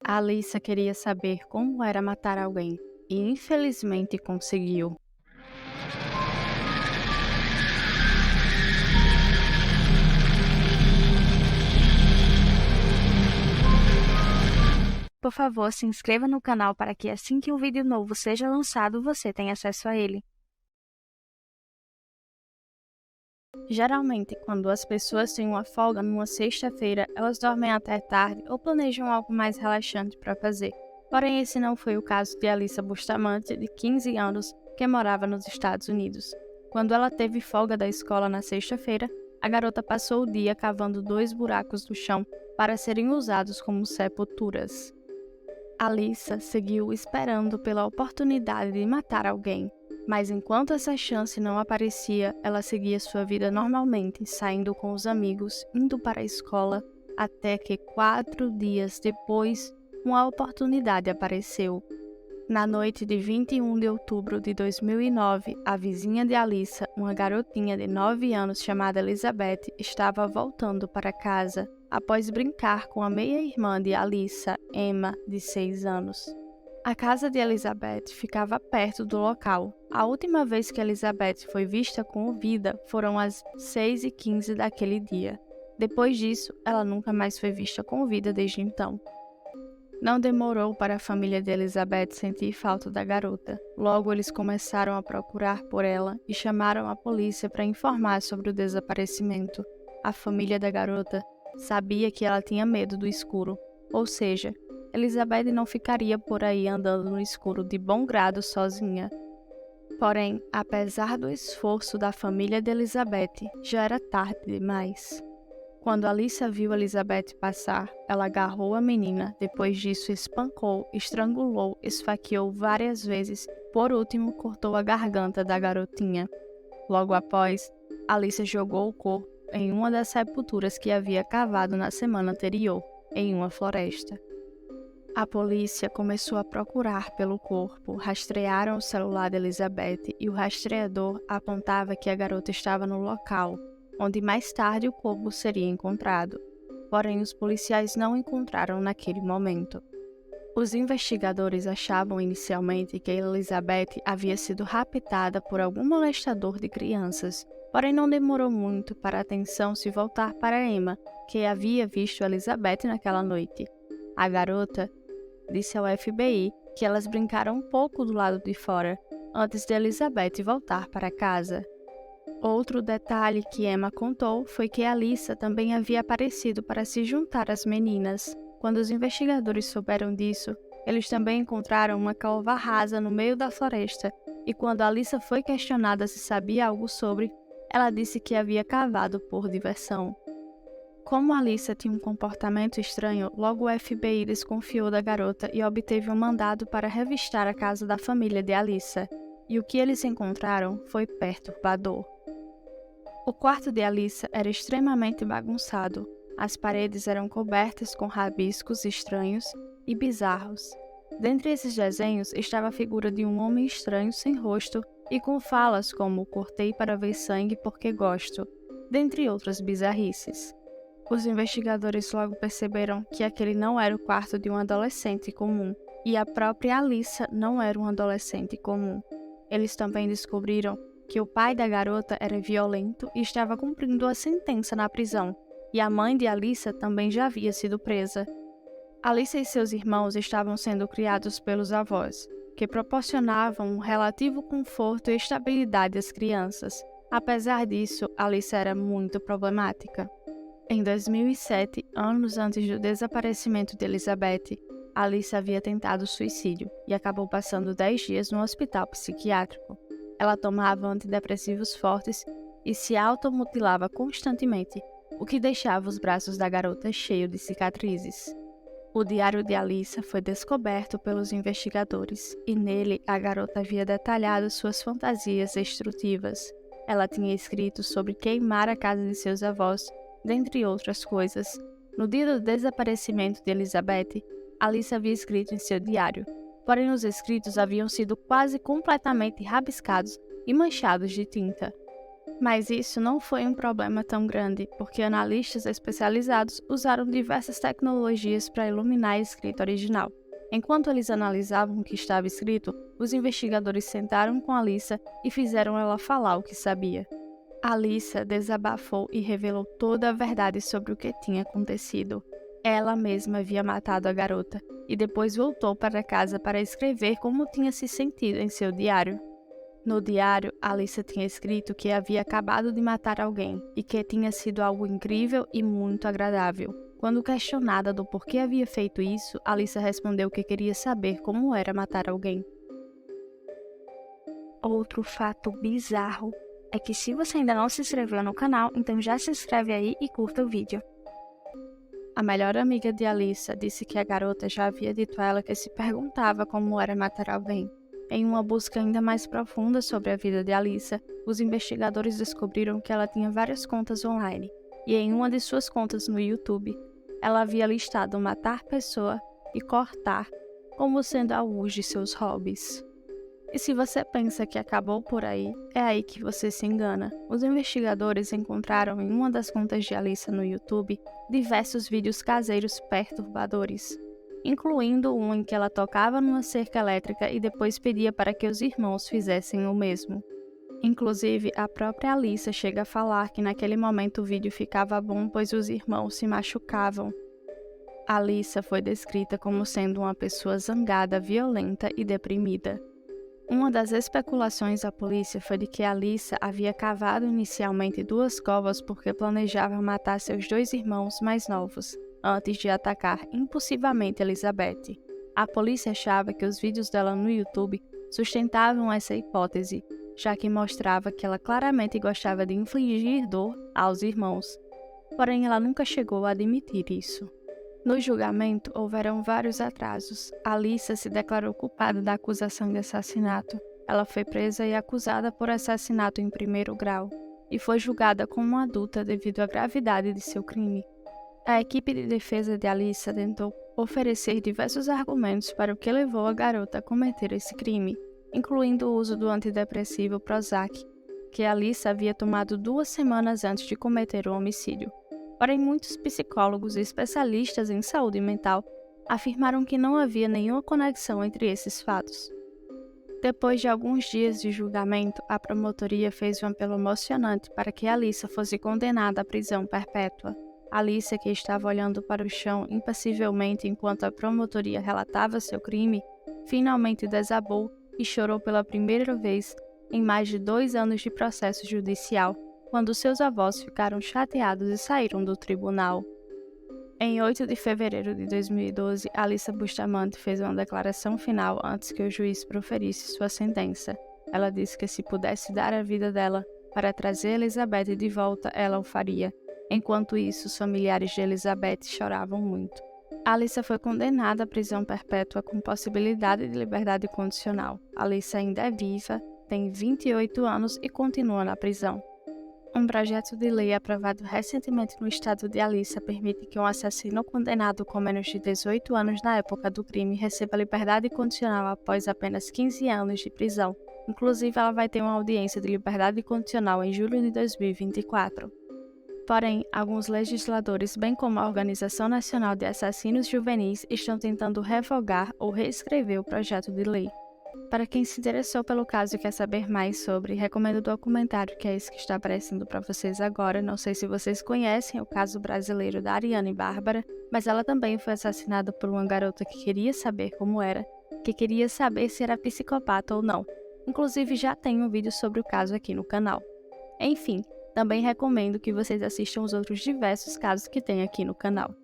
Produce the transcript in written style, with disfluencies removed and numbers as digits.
A Alissa queria saber como era matar alguém e infelizmente conseguiu. Por favor, se inscreva no canal para que assim que um vídeo novo seja lançado, você tenha acesso a ele. Geralmente, quando as pessoas têm uma folga numa sexta-feira, elas dormem até tarde ou planejam algo mais relaxante para fazer. Porém, esse não foi o caso de Alissa Bustamante, de 15 anos, que morava nos Estados Unidos. Quando ela teve folga da escola na sexta-feira, a garota passou o dia cavando 2 buracos no chão para serem usados como sepulturas. Alissa seguiu esperando pela oportunidade de matar alguém. Mas enquanto essa chance não aparecia, ela seguia sua vida normalmente, saindo com os amigos, indo para a escola, até que 4 dias depois, uma oportunidade apareceu. Na noite de 21 de outubro de 2009, a vizinha de Alissa, uma garotinha de 9 anos chamada Elizabeth, estava voltando para casa após brincar com a meia-irmã de Alissa, Emma, de 6 anos. A casa de Elizabeth ficava perto do local. A última vez que Elizabeth foi vista com vida foram às 6h15 daquele dia. Depois disso, ela nunca mais foi vista com vida desde então. Não demorou para a família de Elizabeth sentir falta da garota. Logo, eles começaram a procurar por ela e chamaram a polícia para informar sobre o desaparecimento. A família da garota sabia que ela tinha medo do escuro, ou seja, Elizabeth não ficaria por aí andando no escuro de bom grado sozinha. Porém, apesar do esforço da família de Elizabeth, já era tarde demais. Quando Alissa viu Elizabeth passar, ela agarrou a menina, depois disso espancou, estrangulou, esfaqueou várias vezes, por último cortou a garganta da garotinha. Logo após, Alissa jogou o corpo em uma das sepulturas que havia cavado na semana anterior, em uma floresta. A polícia começou a procurar pelo corpo, rastrearam o celular de Elizabeth e o rastreador apontava que a garota estava no local, onde mais tarde o corpo seria encontrado. Porém, os policiais não encontraram naquele momento. Os investigadores achavam inicialmente que Elizabeth havia sido raptada por algum molestador de crianças, porém não demorou muito para a atenção se voltar para Emma, que havia visto Elizabeth naquela noite. A garota disse ao FBI que elas brincaram um pouco do lado de fora, antes de Elizabeth voltar para casa. Outro detalhe que Emma contou foi que Alissa também havia aparecido para se juntar às meninas. Quando os investigadores souberam disso, eles também encontraram uma cova rasa no meio da floresta, e quando Alissa foi questionada se sabia algo sobre, ela disse que havia cavado por diversão. Como Alissa tinha um comportamento estranho, logo o FBI desconfiou da garota e obteve um mandado para revistar a casa da família de Alissa, e o que eles encontraram foi perturbador. O quarto de Alissa era extremamente bagunçado. As paredes eram cobertas com rabiscos estranhos e bizarros. Dentre esses desenhos estava a figura de um homem estranho sem rosto e com falas como "cortei para ver sangue porque gosto", dentre outras bizarrices. Os investigadores logo perceberam que aquele não era o quarto de um adolescente comum, e a própria Alissa não era um adolescente comum. Eles também descobriram que o pai da garota era violento e estava cumprindo a sentença na prisão, e a mãe de Alissa também já havia sido presa. Alissa e seus irmãos estavam sendo criados pelos avós, que proporcionavam um relativo conforto e estabilidade às crianças. Apesar disso, Alissa era muito problemática. Em 2007, anos antes do desaparecimento de Elizabeth, Alissa havia tentado suicídio e acabou passando 10 dias no hospital psiquiátrico. Ela tomava antidepressivos fortes e se automutilava constantemente, o que deixava os braços da garota cheios de cicatrizes. O diário de Alissa foi descoberto pelos investigadores e nele a garota havia detalhado suas fantasias destrutivas. Ela tinha escrito sobre queimar a casa de seus avós, dentre outras coisas. No dia do desaparecimento de Elizabeth, Alissa havia escrito em seu diário, porém os escritos haviam sido quase completamente rabiscados e manchados de tinta. Mas isso não foi um problema tão grande, porque analistas especializados usaram diversas tecnologias para iluminar a escrita original. Enquanto eles analisavam o que estava escrito, os investigadores sentaram com Alyssa e fizeram ela falar o que sabia. Alyssa desabafou e revelou toda a verdade sobre o que tinha acontecido. Ela mesma havia matado a garota e depois voltou para casa para escrever como tinha se sentido em seu diário. No diário, Alyssa tinha escrito que havia acabado de matar alguém e que tinha sido algo incrível e muito agradável. Quando questionada do porquê havia feito isso, Alyssa respondeu que queria saber como era matar alguém. Outro fato bizarro é que se você ainda não se inscreveu no canal, então já se inscreve aí e curta o vídeo. A melhor amiga de Alyssa disse que a garota já havia dito a ela que se perguntava como era matar alguém. Em uma busca ainda mais profunda sobre a vida de Alyssa, os investigadores descobriram que ela tinha várias contas online, e em uma de suas contas no YouTube, ela havia listado matar pessoa e cortar como sendo alguns de seus hobbies. E se você pensa que acabou por aí, é aí que você se engana. Os investigadores encontraram em uma das contas de Alyssa no YouTube diversos vídeos caseiros perturbadores, incluindo um em que ela tocava numa cerca elétrica e depois pedia para que os irmãos fizessem o mesmo. Inclusive, a própria Alyssa chega a falar que naquele momento o vídeo ficava bom pois os irmãos se machucavam. Alyssa foi descrita como sendo uma pessoa zangada, violenta e deprimida. Uma das especulações da polícia foi de que Alyssa havia cavado inicialmente 2 covas porque planejava matar seus 2 irmãos mais novos, antes de atacar impulsivamente Elizabeth. A polícia achava que os vídeos dela no YouTube sustentavam essa hipótese, já que mostrava que ela claramente gostava de infligir dor aos irmãos. Porém, ela nunca chegou a admitir isso. No julgamento, houveram vários atrasos. Alyssa se declarou culpada da acusação de assassinato. Ela foi presa e acusada por assassinato em 1º grau, e foi julgada como uma adulta devido à gravidade de seu crime. A equipe de defesa de Alyssa tentou oferecer diversos argumentos para o que levou a garota a cometer esse crime, incluindo o uso do antidepressivo Prozac, que Alyssa havia tomado 2 semanas antes de cometer o homicídio. Porém, muitos psicólogos e especialistas em saúde mental afirmaram que não havia nenhuma conexão entre esses fatos. Depois de alguns dias de julgamento, a promotoria fez um apelo emocionante para que Alyssa fosse condenada à prisão perpétua. Alyssa, que estava olhando para o chão impassivelmente enquanto a promotoria relatava seu crime, finalmente desabou e chorou pela primeira vez em mais de 2 anos de processo judicial, quando seus avós ficaram chateados e saíram do tribunal. Em 8 de fevereiro de 2012, Alyssa Bustamante fez uma declaração final antes que o juiz proferisse sua sentença. Ela disse que se pudesse dar a vida dela para trazer Elizabeth de volta, ela o faria. Enquanto isso, os familiares de Elizabeth choravam muito. Alyssa foi condenada à prisão perpétua com possibilidade de liberdade condicional. Alyssa ainda é viva, tem 28 anos e continua na prisão. Um projeto de lei aprovado recentemente no estado de Alyssa permite que um assassino condenado com menos de 18 anos na época do crime receba liberdade condicional após apenas 15 anos de prisão. Inclusive, ela vai ter uma audiência de liberdade condicional em julho de 2024. Porém, alguns legisladores, bem como a Organização Nacional de Assassinos Juvenis, estão tentando revogar ou reescrever o projeto de lei. Para quem se interessou pelo caso e quer saber mais sobre, recomendo o documentário que é esse que está aparecendo para vocês agora. Não sei se vocês conhecem o caso brasileiro da Ariane Bárbara, mas ela também foi assassinada por uma garota que queria saber como era, que queria saber se era psicopata ou não. Inclusive já tem um vídeo sobre o caso aqui no canal. Enfim, também recomendo que vocês assistam os outros diversos casos que tem aqui no canal.